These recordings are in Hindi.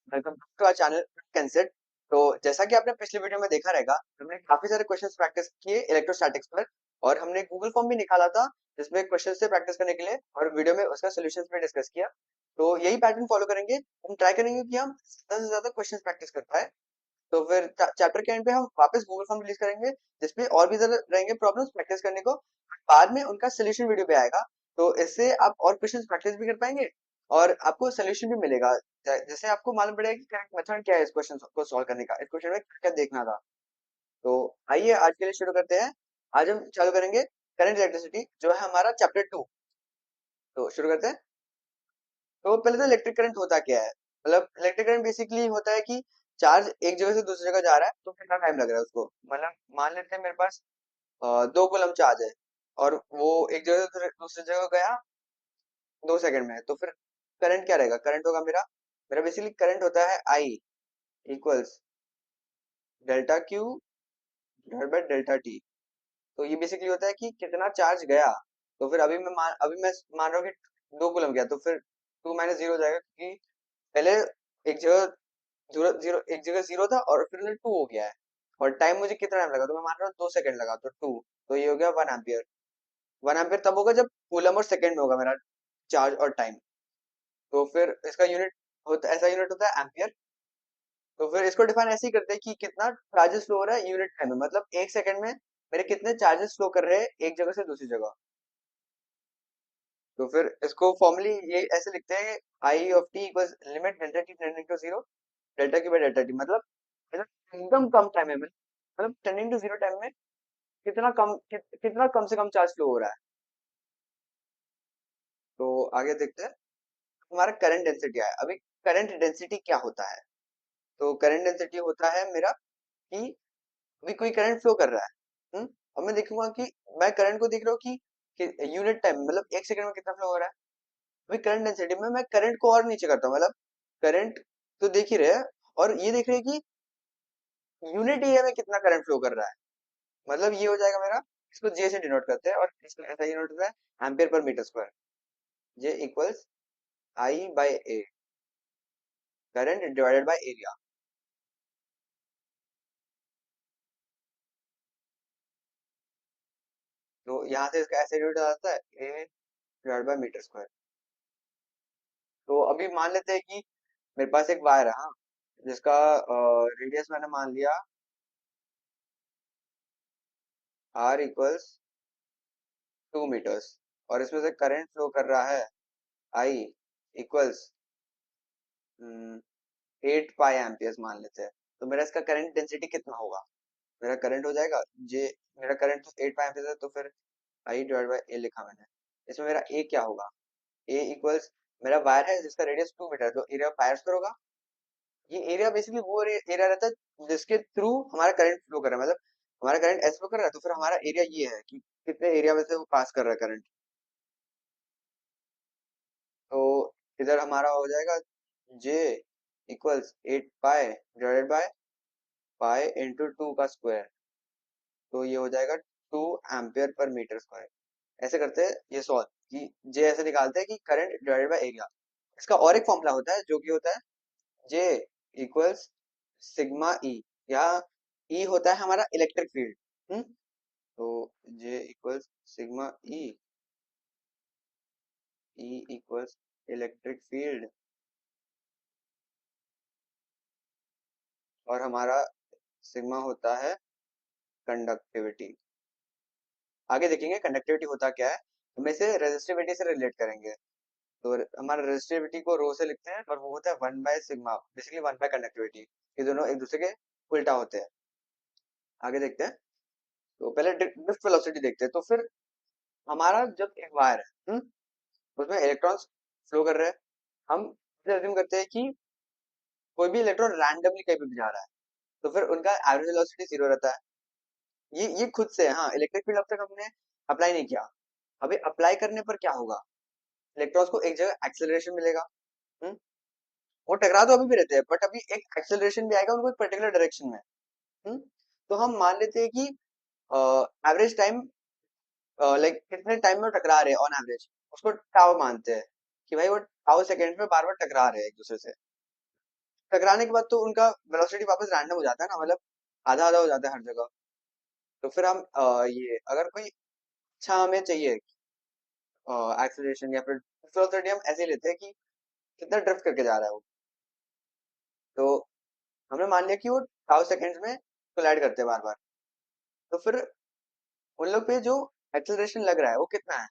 वेलकम टू आवर चैनल कैंसेट। तो जैसा कि आपने पिछले वीडियो में देखा रहेगा, हमने काफी सारे क्वेश्चंस प्रैक्टिस किए इलेक्ट्रोस्टैटिक्स पर, और हमने गूगल फॉर्म भी निकाला था जिसमें क्वेश्चन से प्रैक्टिस करने के लिए, और वीडियो में उसका सोल्यूशन भी डिस्कस किया। तो यही पैटर्न फॉलो करेंगे, हम ट्राई करेंगे कि हम ज्यादा से ज्यादा क्वेश्चन प्रैक्टिस कर पाए। तो फिर चैप्टर के एंड पे हम वापस गूगल फॉर्म रिलीज करेंगे जिसपे और भी ज्यादा रहेंगे प्रॉब्लम्स प्रैक्टिस करने को। बाद में उनका सोल्यूशन वीडियो पे आएगा, तो इससे आप और क्वेश्चंस प्रैक्टिस भी कर पाएंगे और आपको सोल्यूशन भी मिलेगा। जैसे आपको मालूम पड़ेगा कि करेक्ट मेथड क्या है इस क्वेश्चन को सॉल्व करने का, इस क्वेश्चन में क्या देखना था। तो आइए आज के लिए शुरू करते हैं। आज हम चालू करेंगे करंट इलेक्ट्रिसिटी, जो है हमारा चैप्टर 2। तो शुरू करते हैं। तो पहले तो इलेक्ट्रिक करंट होता क्या है। मतलब इलेक्ट्रिक करंट बेसिकली होता है कि चार्ज एक जगह से दूसरी जगह जा रहा है, तो कितना टाइम लग रहा है उसको। मतलब मान लेते हैं मेरे पास 2 कूलम चार्ज है, और वो एक जगह से दूसरी जगह गया 2 सेकंड में, तो फिर करंट क्या रहेगा। करंट होगा मेरा मेरा बेसिकली करंट होता है I equals delta Q divide by delta T. तो ये बेसिकली होता है कि कितना चार्ज गया। तो फिर अभी मैं मान रहा हूँ कि 2 कूलम गया, तो फिर 2 - 0 हो जाएगा, क्योंकि पहले एक जगह जीरो जीरो एक जगह 0 था और फिर 2 हो गया है। और टाइम मुझे कितना टाइम लगा, तो मैं मान रहा हूँ 2 सेकंड लगा, तो 2। तो ये हो गया 1 एम्पियर। 1 एम्पियर तब होगा जब कूलम और सेकंड में होगा मेरा चार्ज और टाइम। तो फिर इसका यूनिट होता ऐसा यूनिट होता है एम्पियर। तो फिर इसको डिफाइन ऐसे ही करते हैं कि कितना चार्जेस फ्लो हो रहा है यूनिट टाइम में, मतलब 1 सेकंड में मेरे कितने चार्जेस फ्लो कर रहे हैं एक जगह से दूसरी जगह। तो फिर इसको फॉर्मली ये ऐसे लिखते हैं, I of T equals limit delta T tending to zero delta Q by delta T. मतलब एकदम कम टाइम है, मतलब टेंडिंग टू जीरो टाइम में कितना कम से कम चार्ज फ्लो हो रहा है। तो आगे देखते हैं हमारा करंट डेंसिटी क्या है। अभी करंट डेंसिटी क्या होता है। तो करंट डेंसिटी होता है मेरा कि अभी कोई करंट फ्लो कर रहा है। और मैं देखूंगा कि मैं करंट को देख रहा हूँ कि यूनिट टाइम मतलब 1 सेकंड में कितना फ्लो हो रहा है। अभी करंट डेंसिटी में मैं करंट को और नीचे करता हूँ, मतलब करंट तो देख ही रहे हैं, और ये देख रहे हैं कि यूनिट एरिया में कितना करंट फ्लो कर रहा है। मतलब ये हो जाएगा मेरा, इसको जे से डिनोट करते हैं, और इसको ऐसा डिनोट होता है एम्पियर पर meter square. J equals I by A, current divided by area. तो यहाँ से इसका ऐसे डिनोट आता है A divide by meter square. तो अभी मान लेते हैं कि मेरे पास एक वायर है, हाँ, जिसका रेडियस मैंने मान लिया आर इक्वल्स 2 मीटर्स, और इसमें से करंट फ्लो कर रहा है आई इक्वल्स 8 पाई एम्पियर्स मान लेते हैं। तो मेरा इसका करंट डेंसिटी कितना होगा। मेरा करंट हो जाएगा जे, मेरा करंट तो 8 पाई एम्पियर्स है, तो फिर आई डिवाइड बाई ए लिखा मैंने। इसमें मेरा ए क्या होगा। ए इक्वल्स, मेरा वायर है जिसका रेडियस 2 मीटर, तो एरिया पाई स्क्वायर होगा। ये एरिया बेसिकली वो एरिया रहता है जिसके थ्रू हमारा करंट फ्लो कर रहा है। मतलब हमारा करंट ऐसे फ्लो कर रहा है, तो फिर हमारा एरिया ये है कि कितने एरिया में से वो पास कर रहा है करंट। तो इधर हमारा हो जाएगा J equals 8 pi divided by pi into 2 का स्क्वायर। तो ये हो जाएगा 2 एम्पियर पर मीटर स्क्वायर। ऐसे करते हैं ये सॉल्व, कि जे ऐसे निकालते हैं कि करंट डिवाइडेड बाय एरिया। इसका और एक फॉर्मूला होता है जो कि होता है जे इक्वल्स सिग्मा ई। यहाँ ई होता है हमारा इलेक्ट्रिक फील्ड। तो J equals sigma E, E equals electric field, और हमारा सिग्मा होता है कंडक्टिविटी। आगे देखेंगे कंडक्टिविटी होता क्या है, हम इसे रेजिस्टिविटी से रिलेट करेंगे। तो हमारा रेजिस्टिविटी को रो से लिखते हैं, और वो होता है 1/सिग्मा, बेसिकली 1/कंडक्टिविटी। ये दोनों एक दूसरे के उल्टा होते हैं। आगे देखते हैं। तो पहले ड्रिफ्ट वेलोसिटी देखते हैं। तो फिर हमारा जब एक वायर है, उसमें इलेक्ट्रॉन्स फ्लो कर रहे हैं, हम अज्यूम करते हैं कि कोई भी इलेक्ट्रॉन रैंडमली कहीं पे भी जा रहा है, तो फिर उनका एवरेज वेलोसिटी 0 रहता है। ये खुद से है, हाँ, इलेक्ट्रिक फील्ड अब तक हमने अप्लाई नहीं किया। अभी अप्लाई करने पर क्या होगा, इलेक्ट्रॉन्स को एक जगह एक्सेलरेशन मिलेगा। हम्म वो टकरा तो अभी भी रहते हैं, बट अभी एक एक्सेलरेशन भी आएगा उनको एक पर्टिकुलर डायरेक्शन में। हम्म तो हम मान लेते हैं कि एवरेज टाइम, लाइक कितने टाइम में टकरा रहे हैं ऑन एवरेज, उसको टाउ मानते हैं, कि भाई वो टाउ सेकेंड में बार बार टकरा रहे हैं एक दूसरे से। टकराने के बाद तो उनका वेलोसिटी वापस रैंडम हो जाता है ना, मतलब आधा आधा हो जाता है हर जगह। तो फिर हम ये अगर कोई अच्छा हमें चाहिए एक्सेलरेशन या फिर वेलोसिटी, हम ऐसे ही लेते हैं कि कितना ड्रिफ्ट करके जा रहा है वो। तो हमने मान लिया कि वो टाउ सेकेंड्स में कोलाइड करते हैं बार बार। तो फिर उन लोग पे जो एक्सेलरेशन लग रहा है वो कितना है।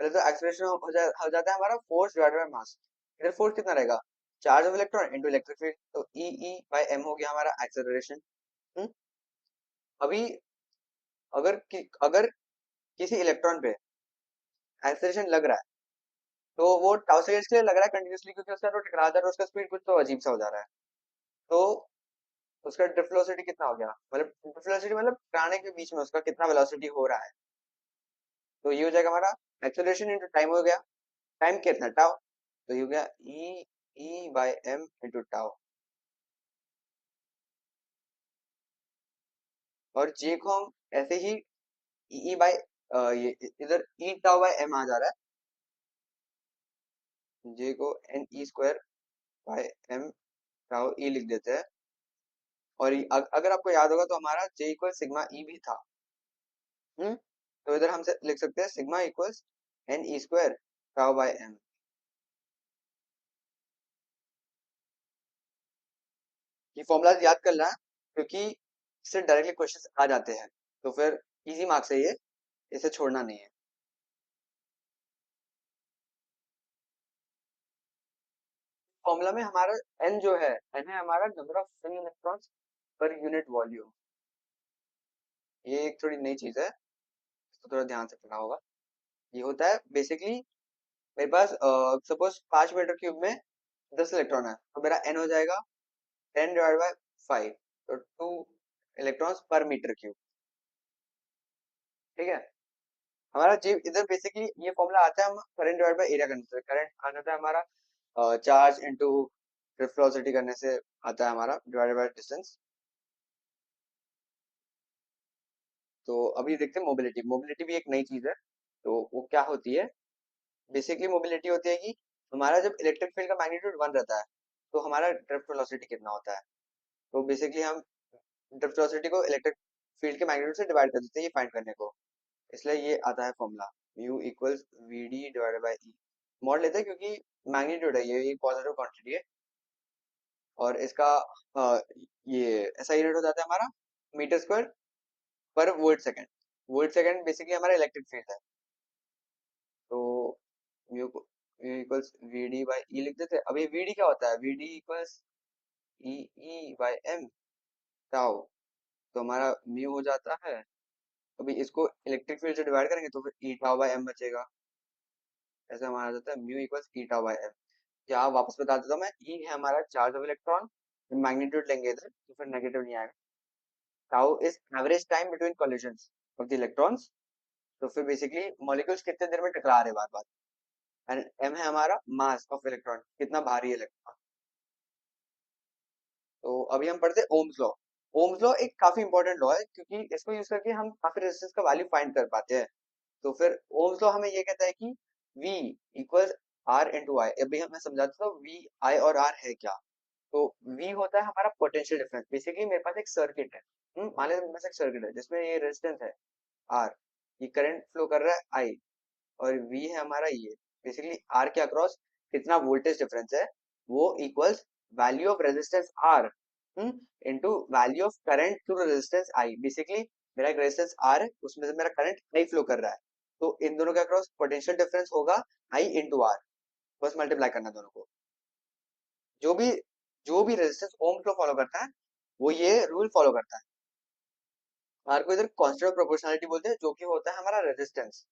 पहले तो एक्सेलरेशन हो जाता है हमारा फोर्स डिवाइडेड बाय मास। इधर फोर्स कितना रहेगा, charge of electron into electric field, तो ई बाय एम हो गया हमारा एक्सेलरेशन। अभी अगर किसी इलेक्ट्रॉन पे एक्सेलरेशन लग रहा है, तो वो टाउ सेकेंड्स के लिए लग रहा है कंटिन्यूसली, क्योंकि उसका जो टकरा जा रहा है उसका स्पीड कुछ तो अजीब सा हो जा रहा है। तो उसका ड्रिफ्ट वेलोसिटी कितना हो गया, मतलब ड्रिफ्ट वेलोसिटी मतलब टकराने के बीच में उसका कितना वेलोसिटी हो रहा है। तो ये हो जाएगा हमारा एक्सेलरेशन इनटू टाइम हो गया। टाइम कितना, टाउ, तो ये हो गया e by m into tau. और जे को हम ऐसे ही ई बाय ये इधर ई टाउ बाय एम आ जा रहा है, जे को N E square by M tau E लिख देते हैं। और अगर आपको याद होगा तो हमारा जे इक्वल सिग्मा ई भी था। तो इधर हम लिख सकते हैं sigma equals n E square tau by m. ये फॉर्मूला याद कर लेना, क्योंकि इससे डायरेक्टली क्वेश्चन आ जाते हैं, तो फिर इजी मार्क्स है ये, इसे छोड़ना नहीं है। फॉर्मूला में हमारा एन जो है, एन है हमारा number of free electrons per unit volume. ये एक थोड़ी नई चीज है, इसको थोड़ा ध्यान से पढ़ना होगा। ये होता है बेसिकली, मेरे पास सपोज 5 मीटर क्यूब में 10 इलेक्ट्रॉन है, तो मेरा एन हो जाएगा 10/5, तो 2 इलेक्ट्रॉन्स पर मीटर क्यूब। ठीक है, हमारा जी इधर बेसिकली ये फॉर्मूला आता है, हम करंट डिवाइड बाय एरिया करने से, करंट आ जाता है हमारा चार्ज इनटू वेलोसिटी करने से आता है हमारा डिवाइडेड बाय डिस्टेंस। तो अभी देखते हैं मोबिलिटी। मोबिलिटी भी एक नई चीज है, तो वो क्या होती है। बेसिकली मोबिलिटी होती है कि हमारा जब इलेक्ट्रिक फील्ड का मैग्नीट्यूड 1 रहता है, तो हमारा ड्रिफ्ट वेलोसिटी कितना होता है। तो बेसिकली हम ड्रिफ्ट वेलोसिटी को इलेक्ट्रिक फील्ड के मैग्नीट्यूड से डिवाइड कर देते हैं ये फाइंड करने को। इसलिए ये आता है formula mu equals V D divided by E. Mod लेते हैं क्योंकि मैग्नीट्यूड है, ये एक पॉजिटिव क्वांटिटी है। और इसका ये ऐसा यूनिट हो जाता है हमारा मीटर स्क्वायर पर volt second. Volt second basically हमारा इलेक्ट्रिक फील्ड है। तो mu mu equals V D by E लिख देते हैं। अब ये वी डी क्या होता है, v d equals e E by m tau. तो हमारा म्यू हो जाता है, अभी इसको इलेक्ट्रिक फील्ड से डिवाइड करेंगे तो फिर ई टाउ बाई एम बचेगा। ऐसे हमारा आ जाता है mu equals e tau by m. क्या वापस बता देता हूँ मैं, ई है हमारा चार्ज ऑफ इलेक्ट्रॉन, मैग्नीट्यूड लेंगे इधर तो फिर नेगेटिव नहीं आएगा। Tau is average time between collisions of the electrons. तो फिर बेसिकली मॉलिक्यूल्स कितने देर में टकरा रहे बार बार। एंड एम है हमारा मास ऑफ इलेक्ट्रॉन, कितना भारी है इलेक्ट्रॉन। तो अभी हम पढ़ते हैं ओम्स लॉ। ओम्स लॉ एक काफी इंपॉर्टेंट लॉ है, क्योंकि इसको यूज करके हम काफी रेजिस्टेंस का वैल्यू फाइंड कर पाते हैं। तो फिर ओम्स लॉ हमें ये कहता है कि V इक्वल्स R इंटू आई। अभी हमें समझाता हूँ V I और R है क्या। तो V होता है हमारा पोटेंशियल डिफरेंस। बेसिकली मेरे पास एक सर्किट है, मान लीजिए मेरे पास एक सर्किट है जिसमें ये रेजिस्टेंस है R, ये करंट फ्लो कर रहा है I, और V है हमारा ये बेसिकली R के अक्रॉस कितना वोल्टेज डिफरेंस है, वो equals value of resistance R into value of current through resistance I। Basically मेरा एक रेजिस्टेंस R है, उसमें से मेरा करंट I फ्लो कर रहा है, तो इन दोनों के अक्रॉस पोटेंशियल डिफरेंस होगा I इंटू R। बस मल्टीप्लाई करना दोनों को। जो भी जो भी रेजिस्टेंस ओम लॉ फॉलो करता है वो ये रूल फॉलो करता है। आर को इधर कांस्टेंट ऑफ प्रोपोर्शनलिटी बोलते हैं, जो कि होता है हमारा रेजिस्टेंस।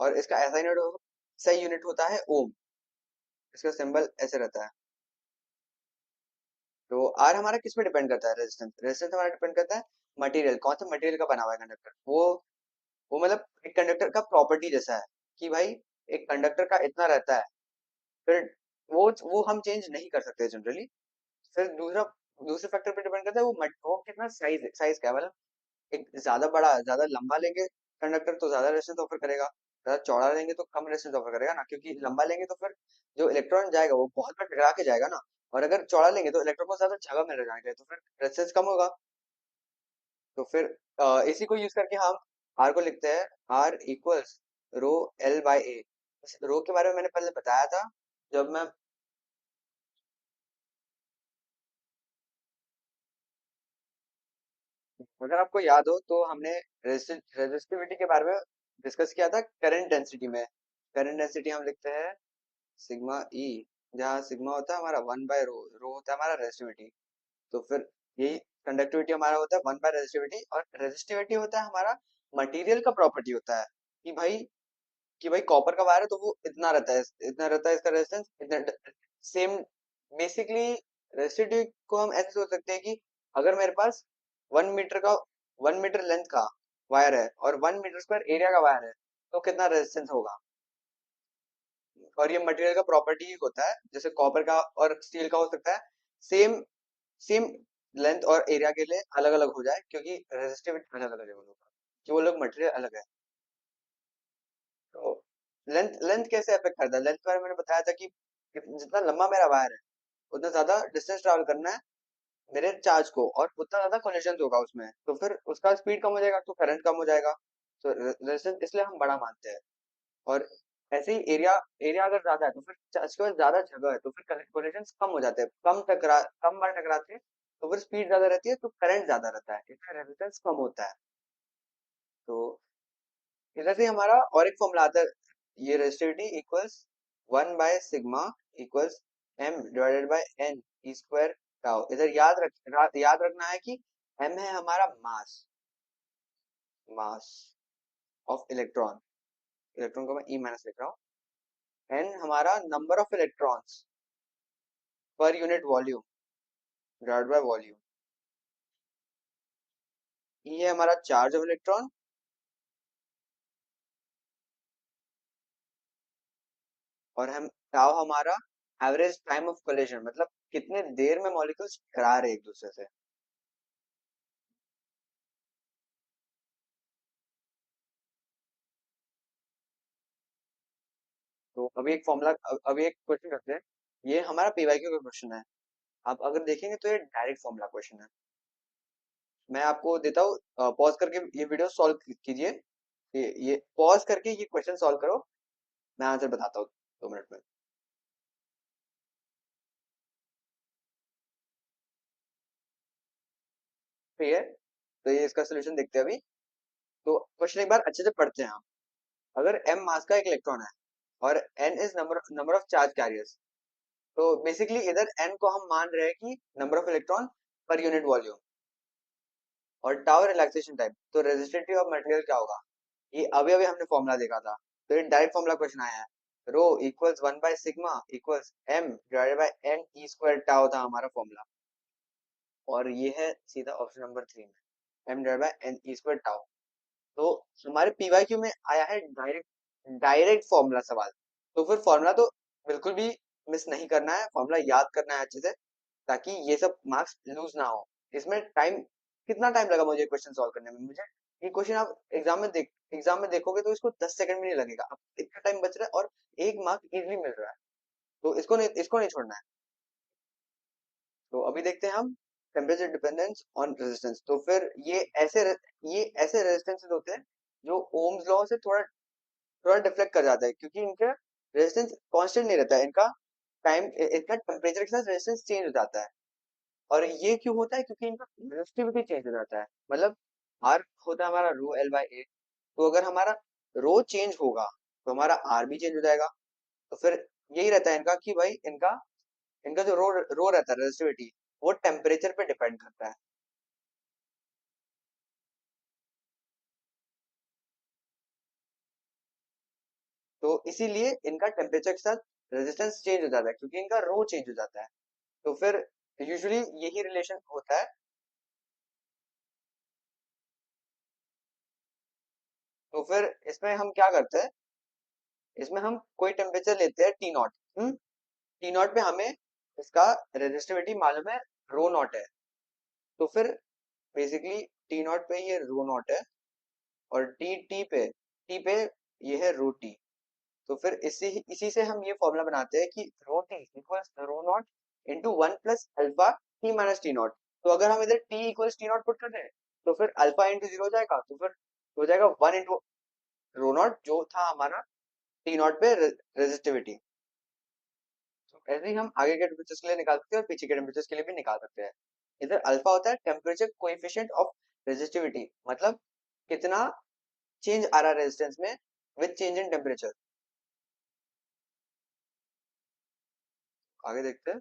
और इसका ऐसा यूनिट सही यूनिट होता है ओम। इसका सिंबल ऐसे रहता है। तो आर हमारा किस पे डिपेंड करता है, रेजिस्टेंस। रेजिस्टेंस हमारा डिपेंड करता है मटेरियल, कौन सा मटेरियल का बना हुआ है कंडक्टर। वो मतलब एक कंडक्टर का प्रॉपर्टी जैसा है कि भाई एक कंडक्टर का इतना रहता है, फिर वो हम चेंज नहीं कर सकते जनरली। फिर दूसरा दूसरे फैक्टर पे डिपेंड करता है वो कितना साइज साइज का है, मतलब एक ज्यादा बड़ा ज्यादा लंबा लेंगे कंडक्टर तो ज्यादा रेजिस्टेंस ऑफर करेगा, ज्यादा चौड़ा लेंगे तो कम रेजिस्टेंस ऑफर करेगा ना, क्योंकि लंबा लेंगे तो फिर जो इलेक्ट्रॉन जाएगा वो बहुत बार टकरा के जाएगा ना, और अगर चौड़ा लेंगे तो इलेक्ट्रॉन को ज्यादा जगह मिल जाएगा, तो फिर रेजिस्टेंस कम होगा। तो फिर इसी को यूज करके हम आर को लिखते हैं, R equals rho L by A. Rho के बारे में मैंने पहले बताया था जब मैं, अगर आपको याद हो तो हमने रेजिस्टिविटी के बारे में डिस्कस किया था करंट डेंसिटी में। करंट डेंसिटी हम लिखते हैं सिग्मा ई, जहाँ सिग्मा होता है हमारा 1/रो, रो होता है हमारा रेजिस्टिविटी। तो फिर यही कंडक्टिविटी हमारा होता है 1/रेजिस्टिविटी, और रेजिस्टिविटी होता है हमारा मटेरियल का प्रॉपर्टी होता है कि भाई, कॉपर का वायर है तो वो इतना रहता है, इतना रहता है इसका रेजिस्टेंस इतना। सेम बेसिकली रेजिस्टिविटी को हम ऐसे सोच सकते हैं कि अगर मेरे पास 1 मीटर का 1 मीटर लेंथ का वायर है और 1 मीटर स्क्वायर एरिया का वायर है, तो कितना रेजिस्टेंस होगा। और ये मटेरियल का प्रॉपर्टी ही होता है, जैसे कॉपर का और स्टील का हो सकता है सेम सेम लेंथ और एरिया के लिए अलग अलग हो जाए, क्योंकि रेजिस्टिविटी अलग अलग है वो लोग का, कि वो लोग मटेरियल अलग है। तो लेंथ लेंथ कैसे अफेक्ट करता है, लेंथ के बारे में मैंने बताया था कि जितना लंबा मेरा वायर है उतना ज्यादा डिस्टेंस ट्रैवल करना है मेरे चार्ज को, और उतना ज्यादा कोलिजन होगा उसमें, तो फिर उसका स्पीड कम हो जाएगा तो करंट कम हो जाएगा। तो रेजिस्टेंस इसलिए हम बड़ा मानते हैं। और ऐसे ही एरिया एरिया अगर ज्यादा है तो फिर चार्ज के पास ज्यादा जगह है तो फिर कोलिजन कम हो जाते हैं, कम बार टकराते हैं, तो फिर स्पीड ज्यादा रहती है तो करंट ज्यादा रहता है, इसमें रेजिस्टेंस कम होता है। तो इधर से हमारा और एक फॉर्मूला आता है, ये रेजिस्टिविटी इक्वल्स 1/सिग्मा equals m divided by n E square tau. इधर याद रखना है कि m है हमारा mass, mass of electron, electron को मैं ई माइनस लिख रहा हूँ। n हमारा number of electrons per unit volume divided by volume. E है हमारा चार्ज ऑफ इलेक्ट्रॉन, और हम टाउ हमारा एवरेज टाइम ऑफ कोलिजन, मतलब कितने देर में मॉलिक्यूल्स टकरा रहे हैं एक दूसरे से। तो अभी एक फॉर्मूला, अभी एक क्वेश्चन करते हैं। ये हमारा पीवाईक्यू का क्वेश्चन है। आप अगर देखेंगे तो ये डायरेक्ट फॉर्मूला क्वेश्चन है। मैं आपको देता हूँ, पॉज करके ये वीडियो सॉल्व कीजिए। ये पॉज करके ये क्वेश्चन सॉल्व करो, मैं आंसर बताता हूँ 2 मिनट में। ठीक है, तो ये इसका सोल्यूशन देखते हैं अभी। तो क्वेश्चन एक बार अच्छे से पढ़ते हैं हम। अगर m मास का एक इलेक्ट्रॉन है और n is number number of charge carriers, तो बेसिकली इधर n को हम मान रहे हैं कि नंबर ऑफ इलेक्ट्रॉन पर यूनिट वॉल्यूम, और टाउ रिलैक्सेशन टाइम, तो रेजिस्टिविटी ऑफ मटेरियल क्या होगा। ये अभी अभी हमने फॉर्मूला देखा था, तो ये डायरेक्ट फॉर्मूला क्वेश्चन आया है। रो इक्वल्स 1/सिग्मा equals m divided by n E square tau था हमारा फॉर्मूला। और ये है सीधा ऑप्शन नंबर 3 में, m divided by n E square tau. तो हमारे पीवाईक्यू में आया है डायरेक्ट डायरेक्ट फॉर्मूला सवाल। तो फिर फॉर्मूला तो बिल्कुल भी मिस नहीं करना है, फॉर्मूला याद करना है अच्छे से, ताकि ये सब मार्क्स लूज ना हो। इसमें टाइम, कितना टाइम लगा मुझे क्वेश्चन सॉल्व करने में, मुझे ये क्वेश्चन आप एग्जाम में देखोगे तो इसको 10 सेकंड भी नहीं लगेगा। अब इतना टाइम बच रहा है और 1 मार्क इजीली मिल रहा है, तो इसको नहीं छोड़ना है। तो अभी देखते हैं हम टेम्परेचर डिपेंडेंस ऑन रेजिस्टेंस। तो फिर ये ऐसे रेजिस्टेंसेस होते हैं जो ओम्स लॉ से थोड़ा थोड़ा डिफ्लेक्ट कर जाता है, क्योंकि इनका रेजिस्टेंस कांस्टेंट नहीं रहता है, इनका टेम्परेचर के साथ रेजिस्टेंस चेंज हो जाता है। और ये क्यों होता है, क्योंकि इनका रेजिस्टिविटी चेंज हो जाता है। मतलब आर होता है हमारा रो एल बाई ए, तो अगर हमारा रो चेंज होगा तो हमारा आर भी चेंज हो जाएगा। तो फिर यही रहता है इनका कि भाई इनका इनका जो रो रो रहता है रेजिस्टिविटी, वो टेम्परेचर पे डिपेंड करता है। तो इसीलिए इनका टेम्परेचर के साथ रेजिस्टेंस चेंज हो जाता है, क्योंकि इनका रो चेंज हो जाता है। तो फिर यूजुअली यही रिलेशन होता है। तो फिर इसमें हम क्या करते हैं, इसमें हम कोई टेम्परेचर लेते हैं टी नॉट। टी नॉट पे हमें इसका रेजिस्टिविटी मालूम है, रो नॉट है। तो फिर बेसिकली टी नॉट पे ये रो नॉट है, और टी पे ये है रो टी। तो फिर इसी इसी से हम ये फॉर्मूला बनाते हैं कि rho T equals rho not into 1 plus alpha t minus T not. तो अगर हम इधर t equals T not put कर दें तो फिर अल्फा इंटू जीरो हो जाएगा, तो फिर हो जाएगा 1 इंटू रो नॉट जो था हमारा टी नॉट पे रेजिस्टिविटी। तो ऐसे ही हम आगे के टेम्परेचर के लिए निकाल सकते हैं और पीछे के टेम्परेचर के लिए भी निकाल सकते हैं। इधर अल्फा होता है टेम्परेचर कोएफिशिएंट ऑफ रेजिस्टिविटी, मतलब कितना चेंज आ रहा है रेजिस्टेंस में विद चेंज इन टेम्परेचर। आगे देखते हैं।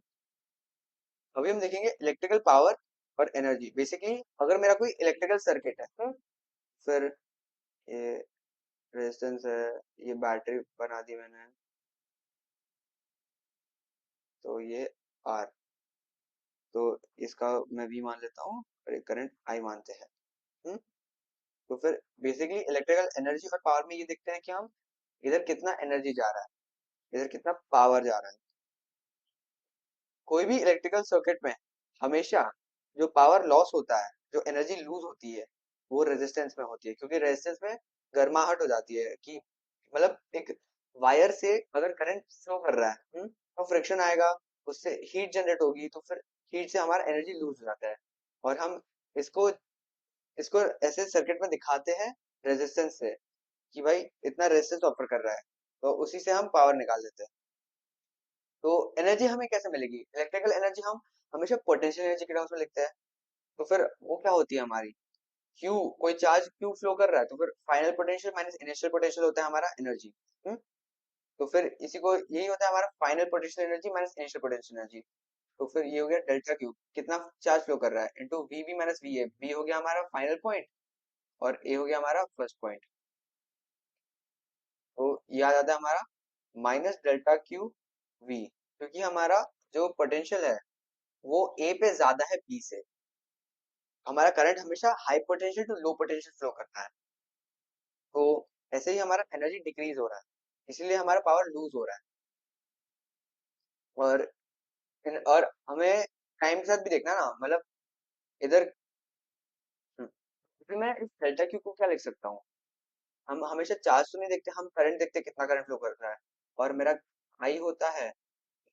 अभी हम देखेंगे इलेक्ट्रिकल पावर और एनर्जी। बेसिकली अगर मेरा कोई इलेक्ट्रिकल सर्किट है, फिर ये रेजिस्टेंस है, ये बैटरी बना दी मैंने, तो ये आर, तो इसका मैं वी मान लेता हूँ और एक करंट आई मानते हैं। हम्म, तो फिर बेसिकली इलेक्ट्रिकल एनर्जी और पावर में ये देखते हैं कि हम इधर कितना एनर्जी जा रहा है, इधर कितना पावर जा रहा है। कोई भी इलेक्ट्रिकल सर्किट में हमेशा जो पावर लॉस होता है, जो एनर्जी लूज होती है, वो रेजिस्टेंस में होती है, क्योंकि रेजिस्टेंस में गर्माहट हो जाती है कि मतलब एक वायर से अगर करंट फ्लो कर रहा है, तो फ्रिक्शन आएगा, उससे हीट जनरेट होगी, तो फिर हीट से हमारा एनर्जी लूज हो जाता है। और हम इसको इसको ऐसे सर्किट में दिखाते हैं रेजिस्टेंस से कि भाई इतना रेजिस्टेंस ऑफर कर रहा है, तो उसी से हम पावर निकाल लेते हैं। तो एनर्जी हमें कैसे मिलेगी? इलेक्ट्रिकल एनर्जी हम हमेशा पोटेंशियल एनर्जी के टर्म्स में लिखते हैं। तो फिर वो क्या होती है हमारी, क्यू, कोई चार्ज क्यू फ्लो कर रहा है, तो फिर final potential minus initial potential होता है हमारा एनर्जी। तो फिर इसी को यही होता है हमारा final potential energy minus initial potential energy. तो फिर ये हो गया डेल्टा क्यू, कितना चार्ज फ्लो कर रहा है, into V B minus V A. B हो गया हमारा फाइनल पॉइंट और ए हो गया हमारा फर्स्ट पॉइंट। तो ये आ जाता है हमारा माइनस डेल्टा क्यू वी, क्योंकि हमारा जो पोटेंशियल है वो ए पे ज्यादा है बी से। हमारा करंट हमेशा high potential to low potential flow करता है, तो ऐसे ही हमारा एनर्जी डिक्रीज हो रहा है, इसीलिए हमारा पावर लूज हो रहा है। और और हमें टाइम के साथ भी देखना ना, मतलब इधर फिर मैं इस डेल्टा क्यू को क्या लिख सकता हूँ, हम हमेशा चार्ज तो नहीं देखते, हम करंट देखते कितना करंट फ्लो कर रहा है। और मेरा आई होता है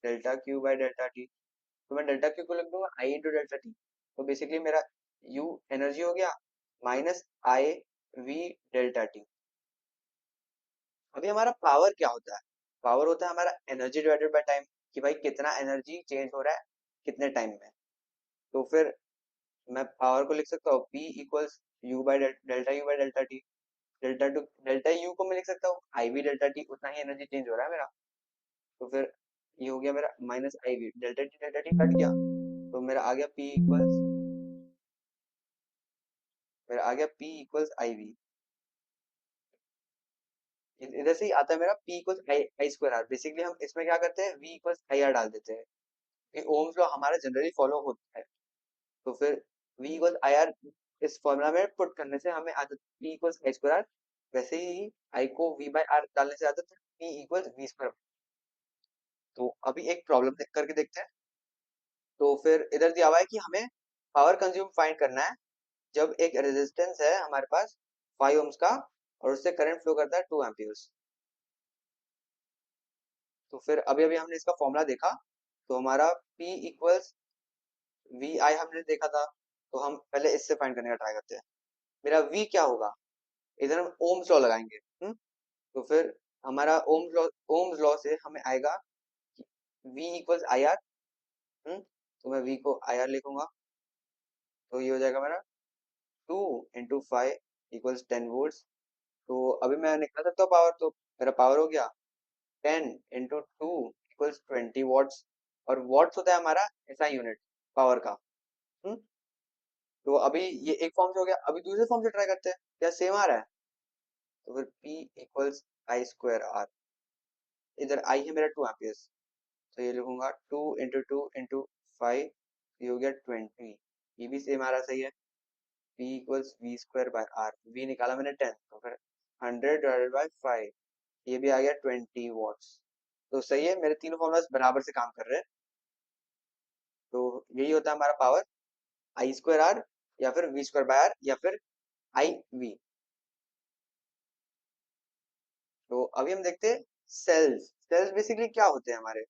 delta Q by delta T, तो मैं डेल्टा क्यू को लिख दूंगा आई इंटू डेल्टा टी। तो बेसिकली मेरा यू एनर्जी हो गया minus I we delta T. अभी हमारा पावर क्या होता है? पावर होता है हमारा एनर्जी डिवाइडेड बाय टाइम, कि भाई कितना एनर्जी चेंज हो रहा है कितने टाइम में। तो फिर मैं पावर को लिख सकता हूँ P equals you by delta U by delta T. Delta U को मैं लिख सकता हूँ आई वी डेल्टा टी, उतना ही एनर्जी चेंज हो रहा है मेरा। तो फिर ये हो गया मेरा minus I we delta T cut गया, तो मेरा आ गया P इक्वल्स आई वी। इधर से ही आता है मेरा P equals I I square R. Basically हम इसमें क्या करते हैं, V इक्वल्स आई आर डाल देते हैं, ये ओम्स लॉ हमारा जनरली फॉलो होता है। तो फिर V इक्वल्स आई आर इस फॉर्मूला में पुट करने से हमें आता है P equals I square R. वैसे ही I को V बाय R डालने से आता है P इक्वल्स V स्क्वायर। तो अभी एक प्रॉब्लम करके देखते हैं। तो फिर इधर दिया हुआ है कि हमें पावर कंज्यूम फाइंड करना है जब एक रेजिस्टेंस है हमारे पास 5 ओम्स का और उससे करंट फ्लो करता है 2 एम्पियर्स। तो फिर अभी अभी हमने इसका फॉर्मूला देखा, तो हमारा P इक्वल्स वी आई हमने देखा था, तो हम पहले इससे फाइंड करने का ट्राई करते हैं। मेरा V क्या होगा, इधर हम ओम्स लॉ लगाएंगे। तो फिर हमारा ओम्स लॉ से हमें आएगा V इक्वल्स आई आर। तो मैं V को आई आर लिखूंगा, तो ये हो जाएगा मेरा 2 इंटू 5 इक्वल्स 10 वोल्ट। तो अभी मैं निकाल सकता हूँ पावर, तो मेरा पावर हो गया 10 इंटू 2 इक्वल्स 20 वॉट्स। और वॉट्स होता है हमारा ऐसा यूनिट पावर का। हम्म, तो अभी ये एक फॉर्म से हो गया, अभी दूसरे फॉर्म से ट्राई करते हैं क्या सेम आ रहा है। तो फिर P equals I square R, इधर आई है मेरा 2 एम्पियर्स, तो ये लिखूंगा 2 इंटू 2 इंटू 5, ये हो गया 20। ये भी सेम आ रहा, सही है। P equals V square by R, V निकाला मैंने 10, तो फिर 100 डिवाइडेड बाय 5, ये भी आ गया 20 वॉट्स। तो सही है, मेरे तीनों फॉर्मुलास बराबर से काम कर रहे हैं। तो यही होता है हमारा पावर, आई स्क्वायर आर या फिर वी स्क्वायर बाय आर या फिर आई वी। तो अभी हम देखते हैं सेल्स। सेल्स बेसिकली क्या होते हैं हमारे।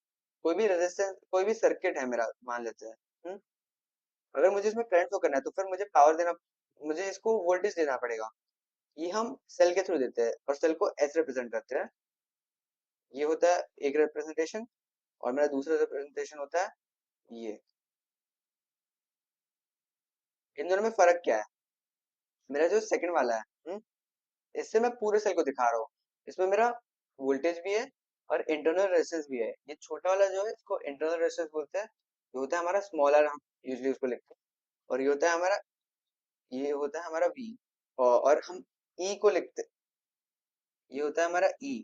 कोई भी रेजिस्टेंस, कोई भी सर्किट है मेरा, मान लेते हैं। अगर मुझे इसमें करंट फ्लो करना है तो फिर मुझे पावर देना, मुझे इसको वोल्टेज देना पड़ेगा। ये हम सेल के थ्रू देते हैं और सेल को ऐसे रिप्रेजेंट करते हैं। ये होता है एक रिप्रेजेंटेशन, और मेरा दूसरा रिप्रेजेंटेशन होता है ये। इन दोनों में फर्क क्या है? मेरा जो सेकंड वाला है, इससे मैं पूरे सेल को दिखा रहा हूँ। इसमें मेरा वोल्टेज भी है और इंटरनल रेजिस्टेंस भी है। ये छोटा वाला जो है इसको इंटरनल रेजिस्टेंस बोलते हैं। ये होता है हमारा स्मॉल आर, हम यूजली उसको लिखते हैं। और ये होता है हमारा, ये होता है हमारा वी। और हम ई को लिखते, ये होता है हमारा ई।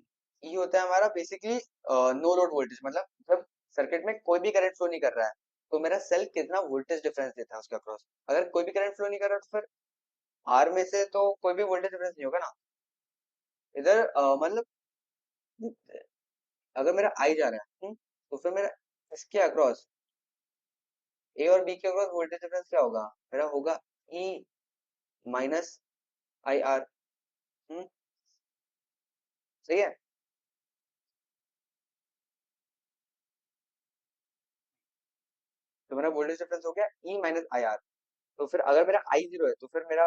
ई होता है हमारा बेसिकली नो लोड वोल्टेज, मतलब जब सर्किट में कोई भी करंट फ्लो नहीं कर रहा है तो मेरा सेल कितना वोल्टेज डिफरेंस देता है उसके अक्रॉस। अगर कोई भी करंट फ्लो नहीं कर रहा तो फिर आर में से तो कोई भी वोल्टेज डिफरेंस नहीं होगा ना। इधर मतलब अगर मेरा आई जा रहा है, तो फिर मेरा इसके अक्रॉस, ए और बी के अक्रॉस वोल्टेज डिफरेंस क्या होगा? मेरा होगा ई माइनस आई आर। सही है। तो मेरा वोल्टेज डिफरेंस हो गया ई माइनस आई आर। तो फिर अगर मेरा आई जीरो है तो फिर मेरा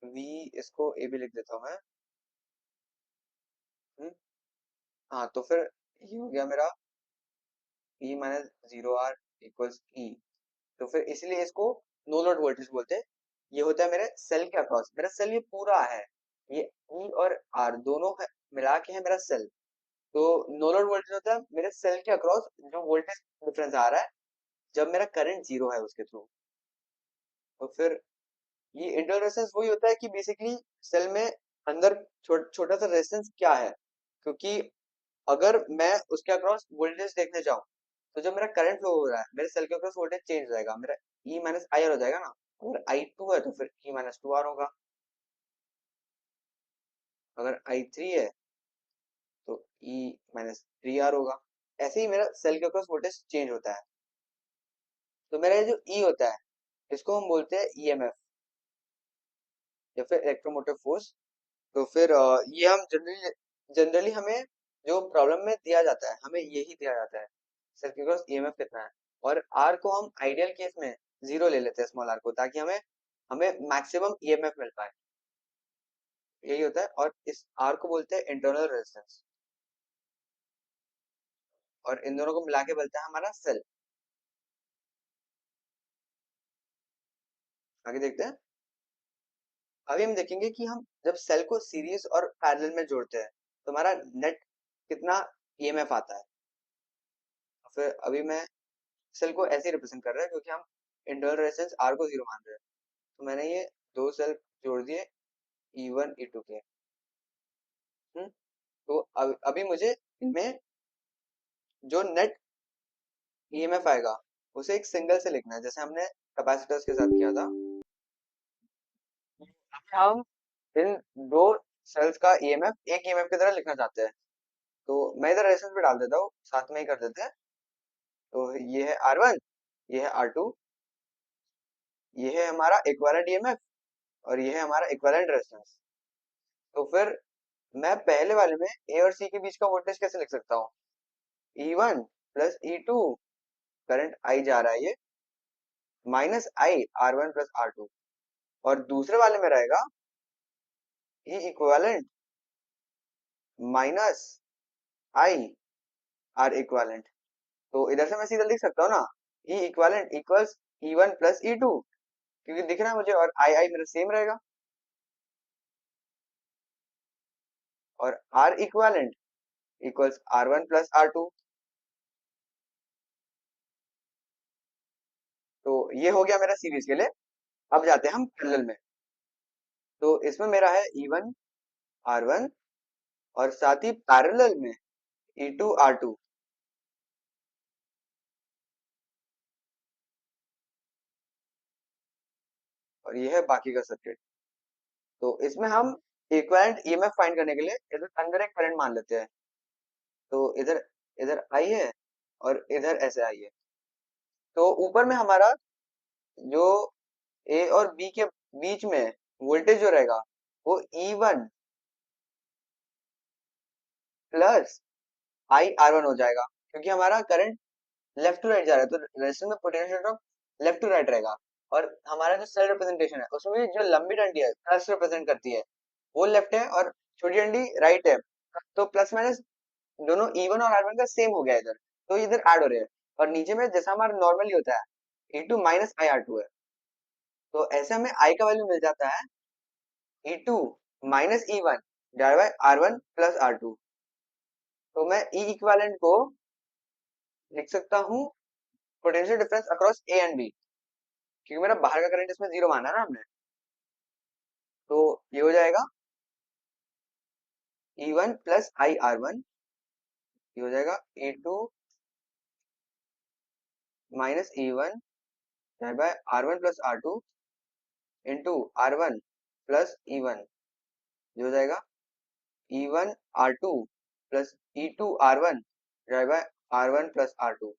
वी, इसको ए भी लिख देता हूँ मैं। हम्म, हाँ तो फिर ये हो गया मेरा E minus zero are equals ई। तो फिर इसलिए इसको नो लोड वोल्टेज बोलते हैं। ये होता है मेरे सेल के अक्रॉस, मेरा सेल ये पूरा है, ये ई और आर दोनों है, मिला के है मेरा सेल। तो नो लोड वोल्टेज होता है मेरे सेल के अक्रॉस जो वोल्टेज डिफरेंस आ रहा है जब मेरा करंट जीरो है उसके थ्रू। तो फिर ये इंटरनल रेजिस्टेंस वही होता है कि बेसिकली सेल में अंदर छोटा सा रेजिस्टेंस क्या है, क्योंकि अगर मैं उसके अक्रॉस वोल्टेज देखने जाऊं तो जब मेरा करंट फ्लो हो रहा है मेरे सेल के अक्रॉस वोल्टेज चेंज हो जाएगा, मेरा ई माइनस आई आर हो जाएगा ना। अगर आई टू है तो फिर ई माइनस टू आर होगा, अगर आई थ्री है तो ई माइनस थ्री आर होगा। ऐसे ही मेरा सेल के अक्रॉस वोल्टेज चेंज होता है। तो मेरा ये जो ई होता है इसको हम बोलते हैं ईएमएफ या फिर इलेक्ट्रोमोटिव फोर्स। तो फिर ये हम जनरली जनरली हमें जो प्रॉब्लम में दिया जाता है हमें यही दिया जाता है, सर के पास ईएमएफ कितना है। और आर को हम आइडियल केस में जीरो ले लेते हैं, स्मॉल आर को, ताकि हमें हमें मैक्सिमम ईएमएफ मिल पाए। यही होता है, और इस आर को बोलते हैं इंटरनल रेजिस्टेंस। और इन दोनों को मिला के बोलता है हमारा सेल। आगे देखते हैं। अभी हम देखेंगे कि हम जब सेल को सीरीज और पैरेलल में जोड़ते हैं तो हमारा नेट कितना ईएमएफ आता है। फिर अभी मैं सेल को ऐसे ही रिप्रेजेंट कर रहा है क्योंकि हम इंटरनल रेजिस्टेंस आर को जीरो मान रहे हैं। तो मैंने ये दो सेल जोड़ दिए, ई वन ई टू के। तो अभी मुझे इनमें जो नेट ईएमएफ आएगा उसे एक सिंगल से लिखना है, जैसे हमने कैपेसिटर्स के साथ किया था। अभी हम इन दो सेल्स का ईएमएफ एक ईएमएफ की तरह लिखना चाहते हैं। तो मैं इधर रेजिस्टेंस पे डाल देता हूँ, साथ में ही कर देते हैं। तो ये है आर वन, ये है आर टू, ये है हमारा इक्विवेलेंट ईएमएफ, और ये है हमारा इक्विवेलेंट रेजिस्टेंस। तो फिर मैं पहले वाले में ए और सी के बीच का वोल्टेज कैसे लिख सकता हूँ? E one plus E two, current I जा रहा है ये, minus I R one plus R two. और दूसरे वाले में रहेगा E equivalent minus I R equivalent. तो इधर से मैं सीधा लिख सकता हूँ ना, E equivalent equals E one plus E two, क्योंकि दिख रहा है मुझे, और आई आई मेरा सेम रहेगा। और R equivalent equals R one plus R two. तो ये हो गया मेरा सीरीज के लिए। अब जाते हैं हम पैरेलल में। तो इसमें मेरा है ई वन आर वन, और साथ ही पैरेलल में ई टू आर टू। और ये है बाकी का सर्किट। तो इसमें हम इक्विवेलेंट ईएमएफ फाइंड करने के लिए इधर अंदर एक करंट मान लेते हैं। तो इधर इधर आई है और इधर ऐसे आई है। तो ऊपर में हमारा जो ए और बी के बीच में वोल्टेज जो रहेगा वो ई वन प्लस आई आर वन हो जाएगा, क्योंकि हमारा करंट लेफ्ट टू राइट जा रहा है, तो रेजिस्टेंस में potential drop left to right रहेगा। और हमारा जो सेल रिप्रेजेंटेशन है उसमें जो लंबी डंडी है प्लस रिप्रेजेंट करती है, वो लेफ्ट है और छोटी डंडी राइट है। तो प्लस माइनस दोनों E1 और R1 का सेम हो गया इधर, तो इधर ऐड हो रहे हैं। और नीचे में जैसा हमारा नॉर्मली होता है E2 minus I are to है, तो ऐसे हमें I का वैल्यू मिल जाता है E2 minus E1 divide by R1 plus R2। तो मैं E इक्विवेलेंट को लिख सकता हूँ potential difference across A and B, क्योंकि मेरा बाहर का करंट इसमें जीरो माना है ना हमने। तो ये हो जाएगा E1 प्लस आई आर वन, ये हो जाएगा E2 minus E1 divide by R1 plus R2 into R1 plus E1, ये हो जाएगा E1 R2 plus E2 R1 divide by R1 plus R2।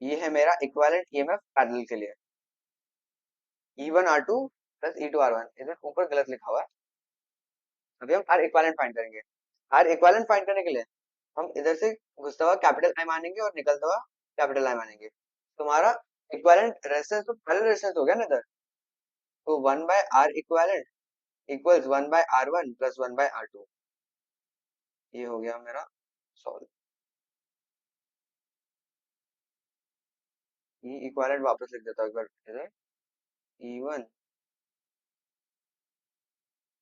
ये है मेरा इक्विवेलेंट ईएमएफ पैरेलल के लिए, E1 R2 plus E2 R1। इधर ऊपर गलत लिखा हुआ है। अभी हम R इक्विवेलेंट फाइंड करेंगे। R इक्विवेलेंट फाइंड करने के लिए हम इधर से घुसता हुआ कैपिटल आई मानेंगे और निकलता हुआ कैपिटल आई मानेंगे। तुम्हारा इक्विवेलेंट रेजिस्टेंस तो पैरेलल रेजिस्टेंस हो गया ना इधर, तो 1 by R equivalent equals 1 by R1 plus 1 by R2। ये हो गया मेरा सॉल्व। ये इक्विवेलेंट वापस लिख देता हूँ एक बार इधर, E1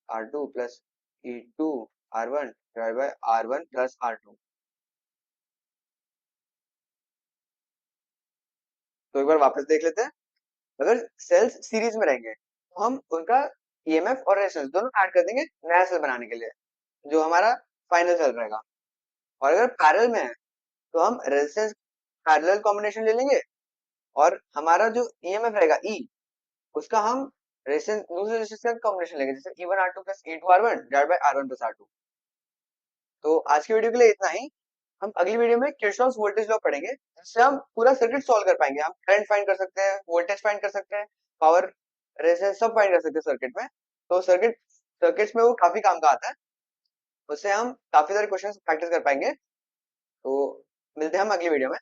R2 plus E2 R1 divide by R1 plus R2। तो एक बार वापस देख लेते हैं। अगर सेल्स सीरीज में रहेंगे तो हम उनका ईएमएफ और रेजिस्टेंस दोनों ऐड कर देंगे नया सेल बनाने के लिए, जो हमारा फाइनल सेल रहेगा। और अगर पैरेलल में है तो हम रेजिस्टेंस पैरेलल कॉम्बिनेशन ले लेंगे, और हमारा जो ईएमएफ रहेगा ई, उसका हम रेजिस्टेंस दूसरे रेजिस्टेंस का कॉम्बिनेशन लेंगे, जैसे E1 R2 plus E2 R1 divide by R1 plus R2। तो आज की वीडियो के लिए इतना ही। हम अगली वीडियो में किरचॉफ्स वोल्टेज लॉ पढ़ेंगे, जिससे हम पूरा सर्किट सॉल्व कर पाएंगे। हम करंट फाइंड कर सकते हैं, वोल्टेज फाइंड कर सकते हैं, पावर, रेजिस्टेंस सब फाइंड कर सकते हैं सर्किट में। तो सर्किट्स में वो काफी काम का आता है, उससे हम काफी सारे क्वेश्चंस प्रैक्टिस कर पाएंगे। तो मिलते हैं हम अगली वीडियो में।